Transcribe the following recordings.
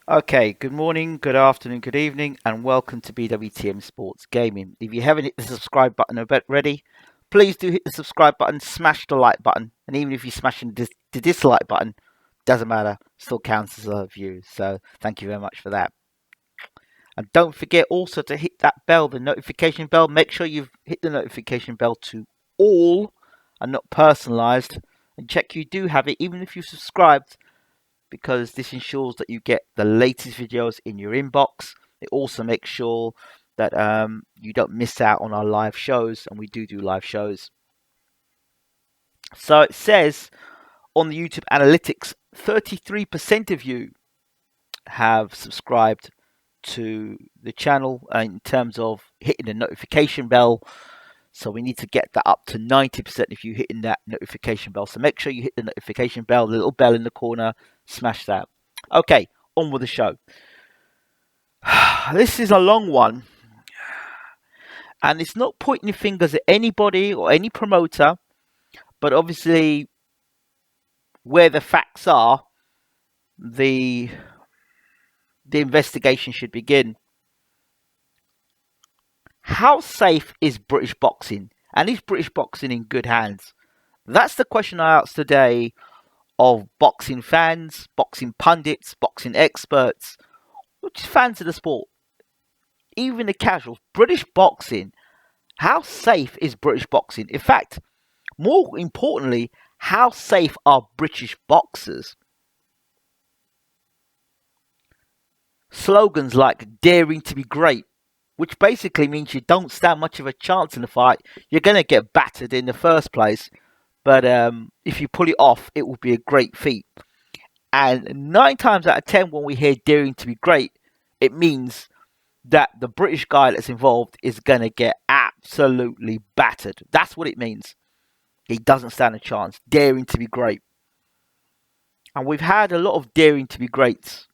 Okay, good morning, good afternoon, good evening, and welcome to BWTM Sports Gaming. If you haven't hit the subscribe button already, please do hit the subscribe button, smash the like button, and even if you smash the dislike button, doesn't matter, still counts as a view. So thank you very much for that. And don't forget also to hit that bell, the notification bell. Make sure you've hit the notification bell to all and not personalized. And check you do have it, even if you've subscribed, because this ensures that you get the latest videos in your inbox. It also makes sure that you don't miss out on our live shows, and we do live shows. So it says on the YouTube analytics, 33% of you have subscribed to the channel in terms of hitting the notification bell. So we need to get that up to 90% if you hitting that notification bell. So make sure you hit the notification bell, the little bell in the corner, smash that. Okay, on with the show. This is a long one, and it's not pointing fingers at anybody or any promoter, but obviously where the facts are, the investigation should begin. How safe is British boxing, and is British boxing in good hands? That's the question I asked today of boxing fans, boxing pundits, boxing experts, which is fans of the sport, even the casuals. British boxing, how safe is British boxing? In fact, more importantly, how safe are British boxers? Slogans like daring to be great, which basically means you don't stand much of a chance in the fight. You're going to get battered in the first place, but if you pull it off, it will be a great feat. And 9 times out of 10, when we hear daring to be great, it means that the British guy that's involved is going to get absolutely battered. That's what it means. He doesn't stand a chance. Daring to be great. And we've had a lot of daring to be greats.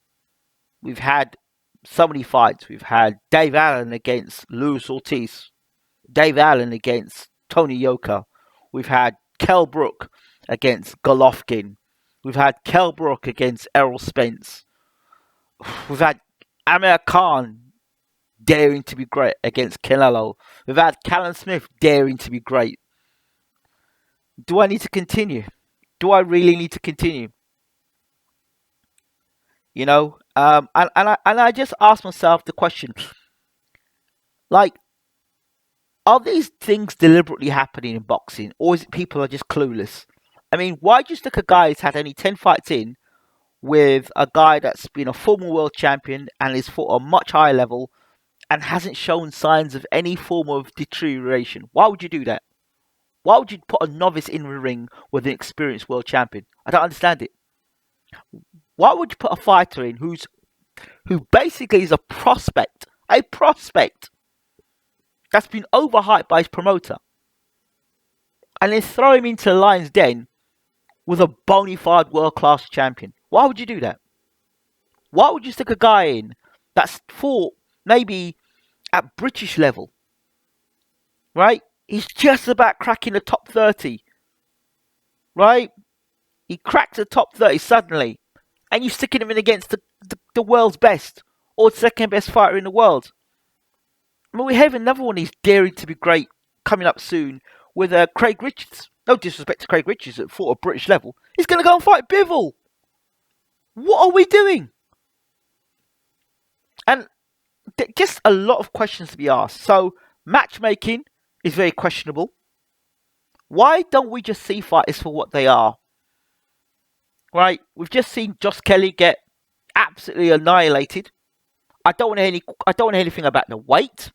We've had so many fights. We've had Dave Allen against Luis Ortiz, Dave Allen against Tony Yoka. We've had Kell Brook against Golovkin. We've had Kell Brook against Errol Spence. We've had Amir Khan daring to be great against Canelo. We've had Callum Smith daring to be great. Do I need to continue? Do I really need to continue? You know, and I just ask myself the question, like, are these things deliberately happening in boxing, or is it people are just clueless? I mean, why just look a guy who's had only 10 fights in with a guy that's been a former world champion and is fought a much higher level and hasn't shown signs of any form of deterioration? Why would you do that? Why would you put a novice in the ring with an experienced world champion? I don't understand it. Why would you put a fighter in who basically is a prospect that's been overhyped by his promoter, and then throw him into the lion's den with a bona fide world class champion? Why would you do that? Why would you stick a guy in that's fought maybe at British level, right? He's just about cracking the top 30, right? He cracks the top 30 suddenly, and you're sticking him in against the world's best or second best fighter in the world. I mean, we have another one who's daring to be great coming up soon with Craig Richards. No disrespect to Craig Richards at fought at British level. He's going to go and fight Bivol. What are we doing? And just a lot of questions to be asked. So matchmaking is very questionable. Why don't we just see fighters for what they are? Right? We've just seen Josh Kelly get absolutely annihilated. I don't want to hear anything about the weight,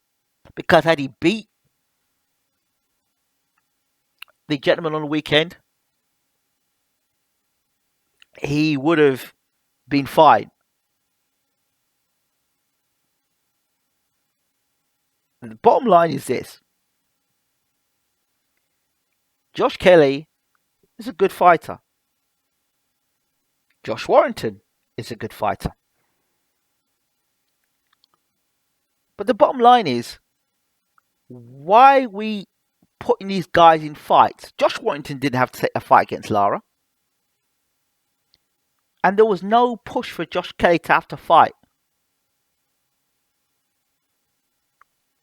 because had he beat the gentleman on the weekend, he would have been fine. The bottom line is this: Josh Kelly is a good fighter. Josh Warrington is a good fighter. But the bottom line is, why are we putting these guys in fights? Josh Warrington didn't have to take a fight against Lara. And there was no push for Josh Kelly to have to fight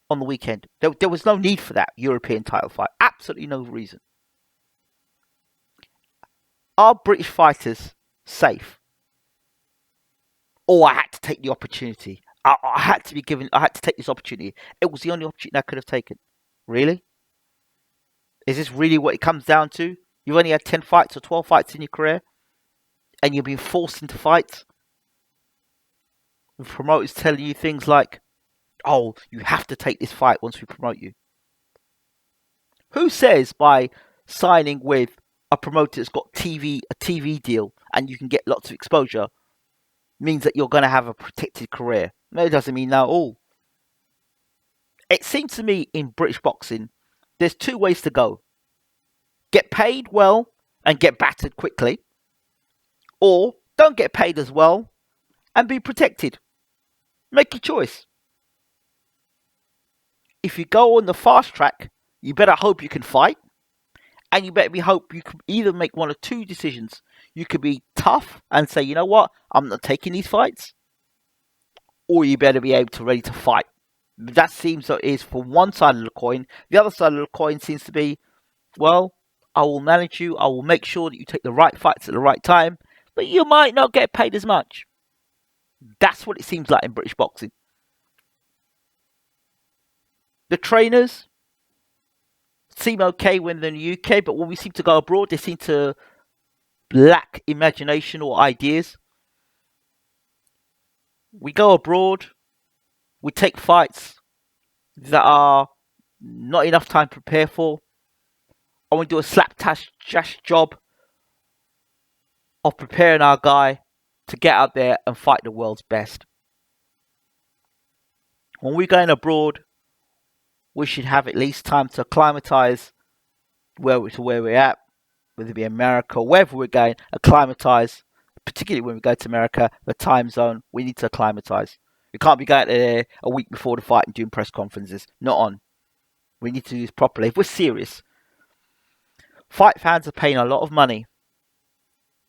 on the weekend. There was no need for that European title fight. Absolutely no reason. Are British fighters safe? Or I had to take the opportunity. I had to be given. I had to take this opportunity. It was the only opportunity I could have taken. Really? Is this really what it comes down to? You've only had 10 fights or 12 fights in your career, and you've been forced into fights with promoters telling you things like, "Oh, you have to take this fight once we promote you." Who says by signing with a promoter that's got a TV deal, and you can get lots of exposure, means that you're going to have a protected career? No, it doesn't mean that at all. It seems to me in British boxing, there's two ways to go. Get paid well and get battered quickly, or don't get paid as well and be protected. Make your choice. If you go on the fast track, you better hope you can fight, and you better hope you can either make one of two decisions. You could be tough and say, you know what, I'm not taking these fights, or you better be able to ready to fight. That seems that is for one side of the coin. The other side of the coin seems to be, well, I will manage you. I will make sure that you take the right fights at the right time, but you might not get paid as much. That's what it seems like in British boxing. The trainers seem okay when they're in the UK, but when we seem to go abroad, they seem to lack imagination or ideas. We go abroad, we take fights that are not enough time to prepare for, and we do a slapdash job of preparing our guy to get out there and fight the world's best. When we're going abroad, we should have at least time to acclimatise where we're at, whether it be America or wherever we're going, acclimatise. Particularly when we go to America, the time zone, we need to acclimatise. We can't be going there a week before the fight and doing press conferences. Not on. We need to do this properly. If we're serious, fight fans are paying a lot of money,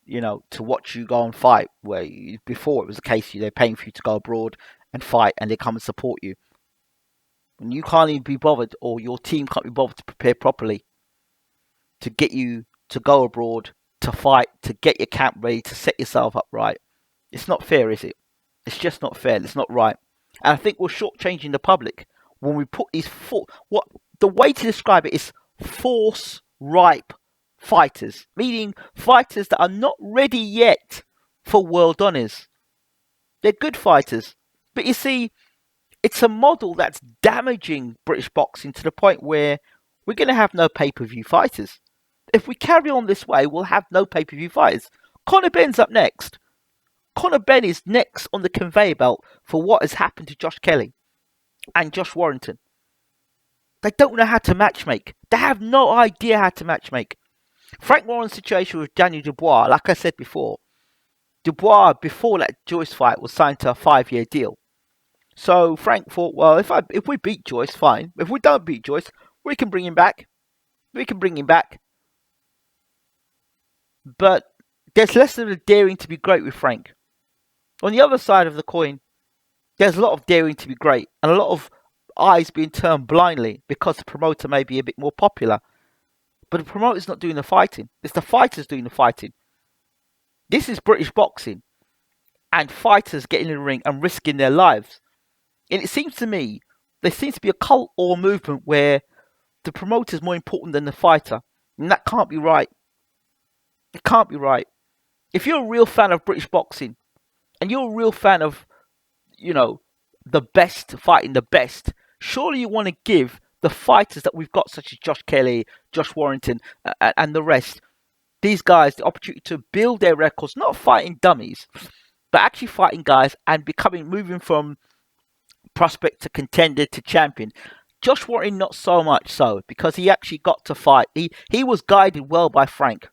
to watch you go and fight. Where before it was the case, they're paying for you to go abroad and fight, and they come and support you. And you can't even be bothered, or your team can't be bothered to prepare properly to get you to go abroad, to fight, to get your camp ready, to set yourself up right. It's not fair, is it? It's just not fair. It's not right. And I think we're shortchanging the public when we put these the way to describe it is force ripe fighters, meaning fighters that are not ready yet for world honours. They're good fighters, but you see, it's a model that's damaging British boxing to the point where we're going to have no pay-per-view fighters. If we carry on this way, we'll have no pay-per-view fighters. Conor Benn's up next. Conor Benn is next on the conveyor belt for what has happened to Josh Kelly and Josh Warrington. They don't know how to matchmake. They have no idea how to matchmake. Frank Warren's situation with Daniel Dubois, like I said before, Dubois, before that Joyce fight, was signed to a 5-year deal. So Frank thought, well, if we beat Joyce, fine. If we don't beat Joyce, we can bring him back. But there's less of a daring to be great with Frank. On the other side of the coin, there's a lot of daring to be great and a lot of eyes being turned blindly because the promoter may be a bit more popular. But the promoter's not doing the fighting. It's the fighters doing the fighting. This is British boxing. And fighters getting in the ring and risking their lives. And it seems to me, there seems to be a cult or movement where the promoter is more important than the fighter. And that can't be right. It can't be right. If you're a real fan of British boxing, and you're a real fan of, the best fighting the best, surely you want to give the fighters that we've got, such as Josh Kelly, Josh Warrington, and the rest, these guys, the opportunity to build their records, not fighting dummies, but actually fighting guys and moving from prospect to contender to champion. Josh Warrington, not so much so, because he actually got to fight. He was guided well by Frank.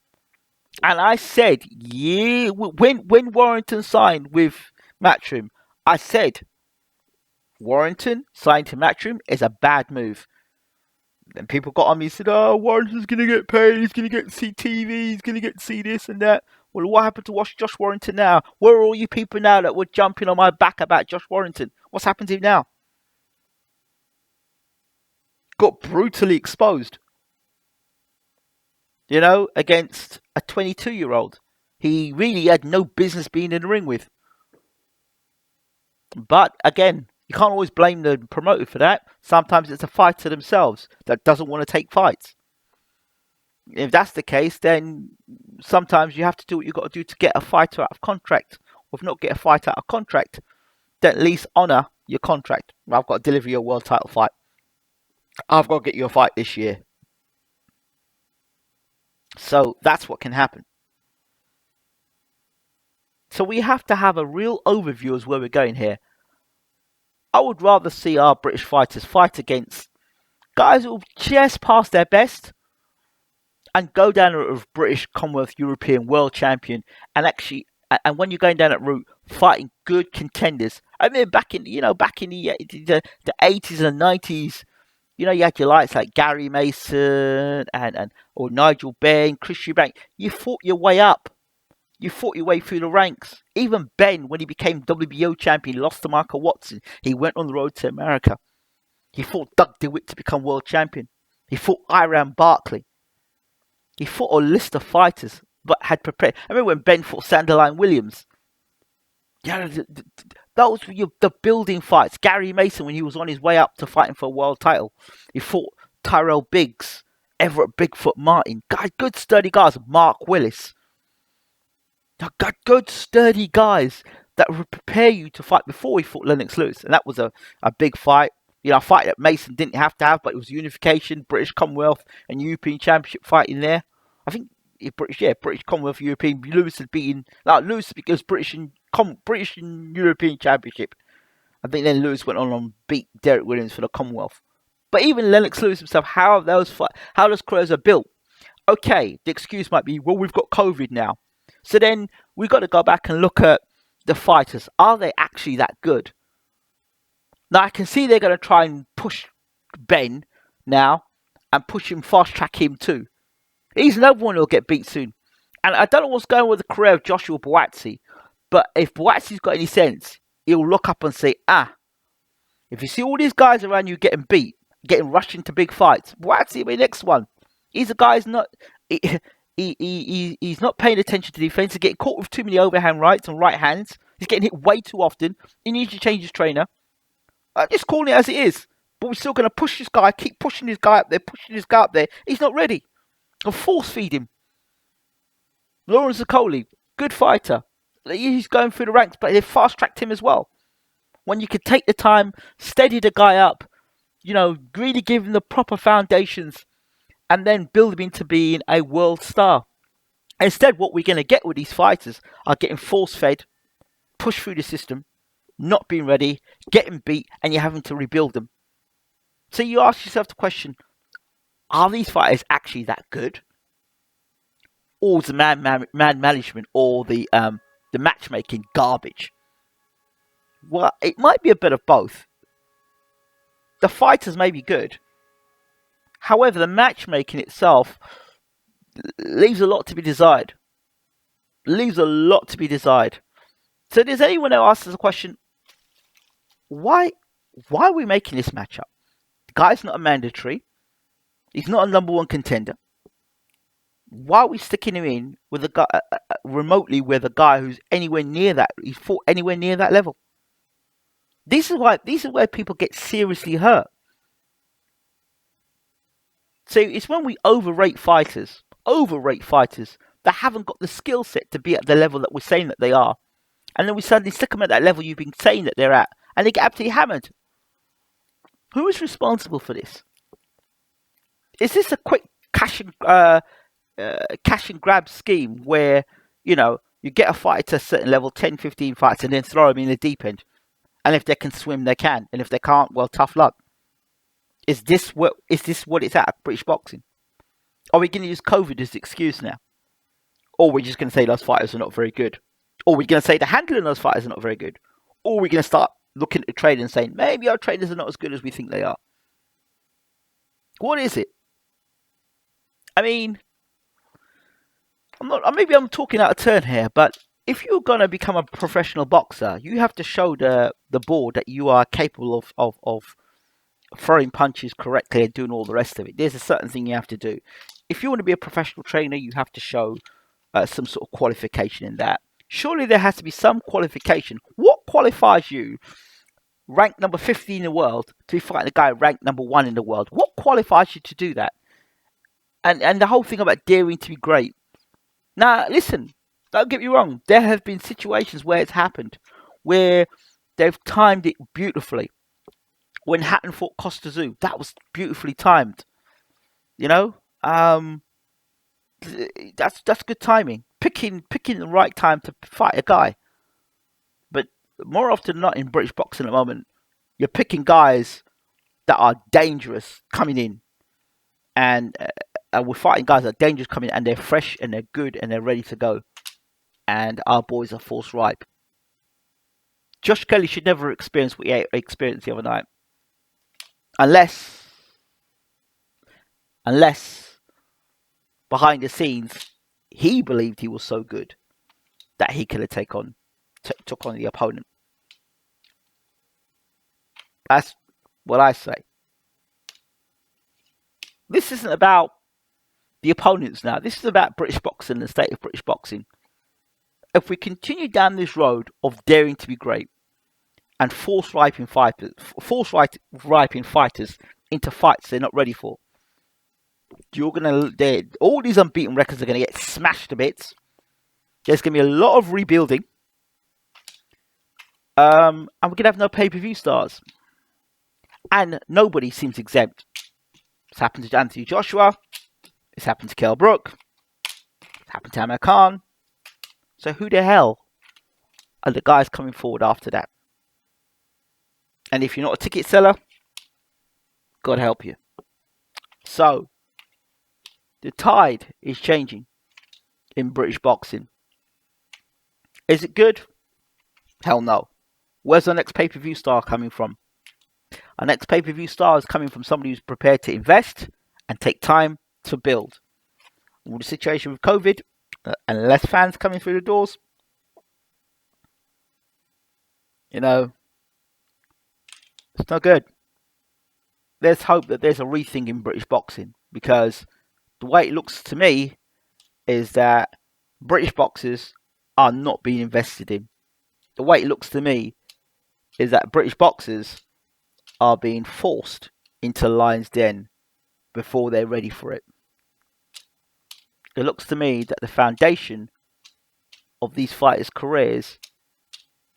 And I said, when Warrington signed with Matchroom, I said, Warrington signed to Matchroom is a bad move. Then people got on me and said, oh, Warrington's going to get paid, he's going to get to see TV, he's going to get to see this and that. Well, what happened to Josh Warrington now? Where are all you people now that were jumping on my back about Josh Warrington? What's happened to him now? Got brutally exposed, against a 22-year-old. He really had no business being in the ring with. But again, you can't always blame the promoter for that. Sometimes it's a fighter themselves that doesn't want to take fights. If that's the case, then sometimes you have to do what you've got to do to get a fighter out of contract. Or if not get a fighter out of contract, then at least honour your contract. I've got to deliver you a world title fight. I've got to get you a fight this year. So that's what can happen. So we have to have a real overview as where we're going here. I would rather see our British fighters fight against guys who just passed their best and go down the route of British, Commonwealth, European, World Champion, and actually, and when you're going down that route, fighting good contenders. I mean, back in the 80s and 90s, you had your lights like Gary Mason or Nigel Benn, Chris Eubank. You fought your way up. You fought your way through the ranks. Even Ben, when he became WBO champion, lost to Michael Watson. He went on the road to America. He fought Doug DeWitt to become world champion. He fought Iran Barkley. He fought a list of fighters, but had prepared. I remember when Ben fought Sanderline Williams. Yeah, those were the building fights. Gary Mason, when he was on his way up to fighting for a world title, he fought Tyrell Biggs, Everett Bigfoot Martin. Good sturdy guys. Mark Willis. Got good sturdy guys that would prepare you to fight before he fought Lennox Lewis, and that was a big fight. A fight that Mason didn't have to have, but it was unification, British Commonwealth, and European Championship fight in there. I think British Commonwealth, European. Lewis had beaten Lewis because British and European Championship. I think then Lewis went on and beat Derek Williams for the Commonwealth. But even Lennox Lewis himself, how those careers are built. Okay, the excuse might be, well, we've got COVID now. So then we've got to go back and look at the fighters. Are they actually that good? Now, I can see they're going to try and push Ben now and fast track him too. He's another one who'll get beat soon. And I don't know what's going on with the career of Joshua Buatsi, but if Buatsi's got any sense, he'll look up and say, if you see all these guys around you getting beat, getting rushed into big fights, Buatsi will be the next one. He's a guy who's not... He's not paying attention to defense. He's getting caught with too many overhand rights and right hands. He's getting hit way too often. He needs to change his trainer. I'm just calling it as it is. But we're still going to push this guy, keep pushing this guy up there, He's not ready. I'll force feed him. Lawrence Okoli, good fighter. He's going through the ranks, but they fast tracked him as well. When you could take the time, steady the guy up, really give him the proper foundations, and then build him into being a world star. Instead, what we're going to get with these fighters are getting force-fed, pushed through the system, not being ready, getting beat, and you're having to rebuild them. So you ask yourself the question, are these fighters actually that good? Or is the man management or the matchmaking garbage? Well, it might be a bit of both. The fighters may be good. However, the matchmaking itself leaves a lot to be desired. So does anyone else ask us a question, why are we making this matchup? The guy's not a mandatory. He's not a number one contender. Why are we sticking him in with a guy remotely with a guy who's anywhere near that? He's fought anywhere near that level. This is where people get seriously hurt. So it's when we overrate fighters that haven't got the skill set to be at the level that we're saying that they are. And then we suddenly stick them at that level you've been saying that they're at. And they get absolutely hammered. Who is responsible for this? Is this a quick cash and grab scheme where, you get a fighter to a certain level, 10, 15 fights, and then throw them in the deep end? And if they can swim, they can. And if they can't, well, tough luck. Is this what it's at British boxing? Are we going to use COVID as the excuse now? Or are we just going to say those fighters are not very good? Or are we going to say the handling of those fighters are not very good? Or are we going to start looking at the trade and saying, maybe our trainers are not as good as we think they are? What is it? I mean, Maybe I'm talking out of turn here, but if you're gonna become a professional boxer, you have to show the board that you are capable of throwing punches correctly and doing all the rest of it. There's a certain thing you have to do. If you want to be a professional trainer, you have to show some sort of qualification in that. Surely there has to be some qualification. What qualifies you, ranked number 50 in the world, to be fighting a guy ranked number 1 in the world? What qualifies you to do that? And the whole thing about daring to be great. Now, listen, don't get me wrong. There have been situations where it's happened, where they've timed it beautifully. When Hatton fought Costa Zoo, that was beautifully timed. You know, that's good timing. Picking the right time to fight a guy. But more often than not in British boxing at the moment, you're picking guys that are dangerous coming in, and we're fighting guys that are dangerous coming in, and they're fresh and they're good and they're ready to go. And our boys are force ripe. Josh Kelly should never experience what he experienced the other night, unless behind the scenes he believed he was so good that he could have took on the opponent. That's what I say. This isn't about the opponents now. This is about British boxing and the state of British boxing. If we continue down this road of daring to be great and force riping fighters into fights they're not ready for, all these unbeaten records are going to get smashed to bits. There's going to be a lot of rebuilding, and we're going to have no pay-per-view stars, and nobody seems exempt. It's happened to Anthony Joshua. It's happened to Kell Brook. It's happened to Amir Khan. So who the hell are the guys coming forward after that? And if you're not a ticket seller, God help you. So, the tide is changing in British boxing. Is it good? Hell no. Where's the next pay-per-view star coming from? Our next pay-per-view star is coming from somebody who's prepared to invest and take time to build. With the situation with COVID and less fans coming through the doors, it's not good. Let's hope that there's a rethink in British boxing, because the way it looks to me is that British boxers are not being invested in. The way it looks to me is that British boxers are being forced into lion's den before they're ready for it. It looks to me that the foundation of these fighters' careers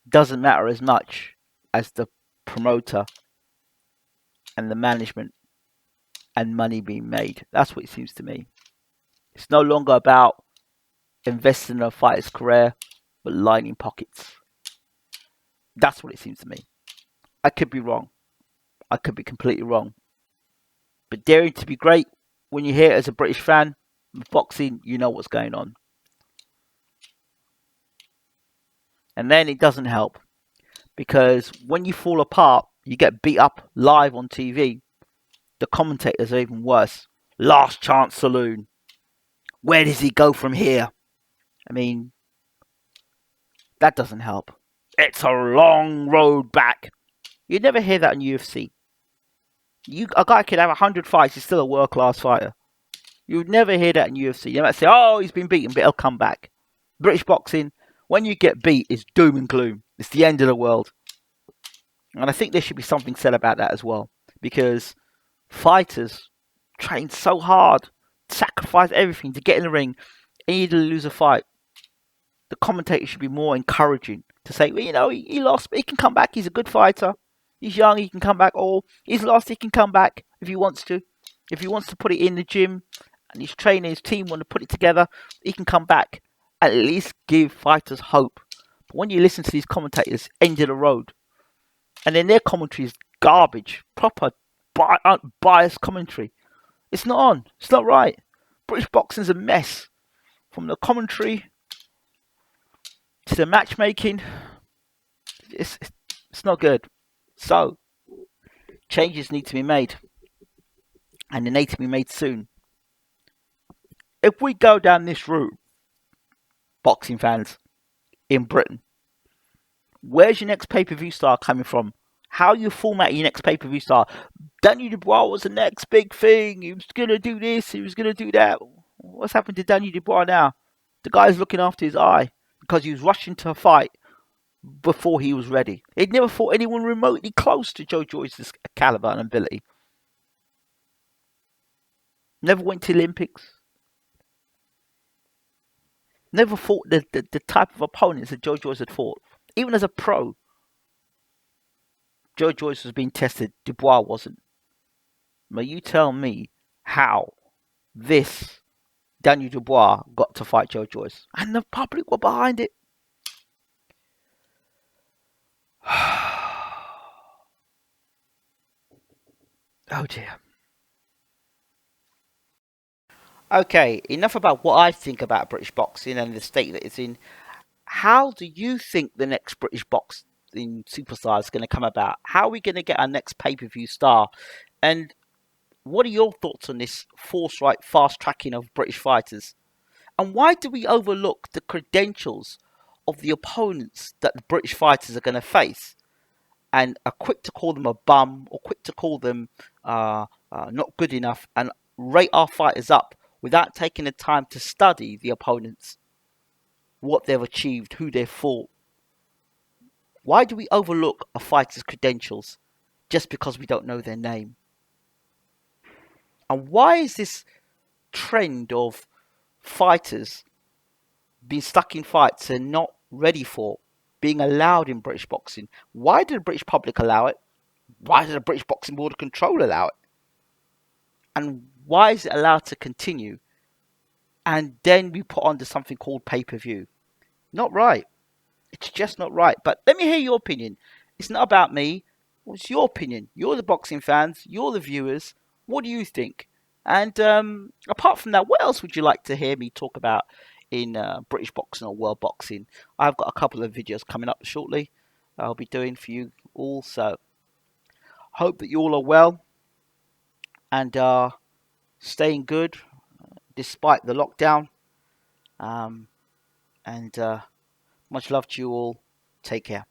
doesn't matter as much as the promoter and the management and money being made. That's what it seems to me. It's no longer about investing in a fighter's career, but lining pockets. That's what it seems to me. I could be wrong. I could be completely wrong. But daring to be great, when you hear it as a British fan of boxing, you know what's going on. And then it doesn't help, because when you fall apart, you get beat up live on TV. The commentators are even worse. Last chance saloon. Where does he go from here? I mean, that doesn't help. It's a long road back. You'd never hear that in UFC. A guy could have 100 fights, he's still a world-class fighter. You would never hear that in UFC. You might say, oh, he's been beaten, but he'll come back. British boxing, when you get beat, it's doom and gloom. It's the end of the world. And I think there should be something said about that as well. Because fighters train so hard, sacrifice everything to get in the ring, and you lose a fight. The commentator should be more encouraging to say, well, he lost, but he can come back. He's a good fighter. He's young, he can come back. Or he's lost, he can come back if he wants to. If he wants to put it in the gym and his trainer, his team want to put it together, he can come back. At least give fighters hope. But when you listen to these commentators, end of the road, and then their commentary is garbage, proper biased commentary. It's not on. It's not right. British boxing's a mess. From the commentary to the matchmaking, it's not good. So, changes need to be made. And they need to be made soon. If we go down this route boxing fans in Britain. Where's your next pay-per-view star coming from? How you format your next pay-per-view star? Daniel Dubois was the next big thing. He was going to do this. He was going to do that. What's happened to Daniel Dubois now? The guy's looking after his eye because he was rushing to a fight before he was ready. He'd never fought anyone remotely close to Joe Joyce's caliber and ability. Never went to the Olympics. Never fought the type of opponents that Joe Joyce had fought. Even as a pro, Joe Joyce was being tested. Dubois wasn't. May you tell me how this Daniel Dubois got to fight Joe Joyce? And the public were behind it. Oh dear. Okay, enough about what I think about British boxing and the state that it's in. How do you think the next British boxing superstar is going to come about? How are we going to get our next pay-per-view star? And what are your thoughts on this forthright fast tracking of British fighters? And why do we overlook the credentials of the opponents that the British fighters are going to face and are quick to call them a bum or quick to call them not good enough and rate our fighters up without taking the time to study the opponents, what they've achieved, who they've fought? Why do we overlook a fighter's credentials just because we don't know their name? And why is this trend of fighters being stuck in fights and not ready for being allowed in British boxing? Why did the British public allow it? Why did the British Boxing Board of Control allow it? And why is it allowed to continue? And then we put on to something called pay-per-view. Not right. It's just not right. But let me hear your opinion. It's not about me. What's your opinion? You're the boxing fans. You're the viewers. What do you think? And apart from that, what else would you like to hear me talk about in British boxing or world boxing? I've got a couple of videos coming up shortly I'll be doing for you all. So hope that you all are well and staying good despite the lockdown. And much love to you all. Take care.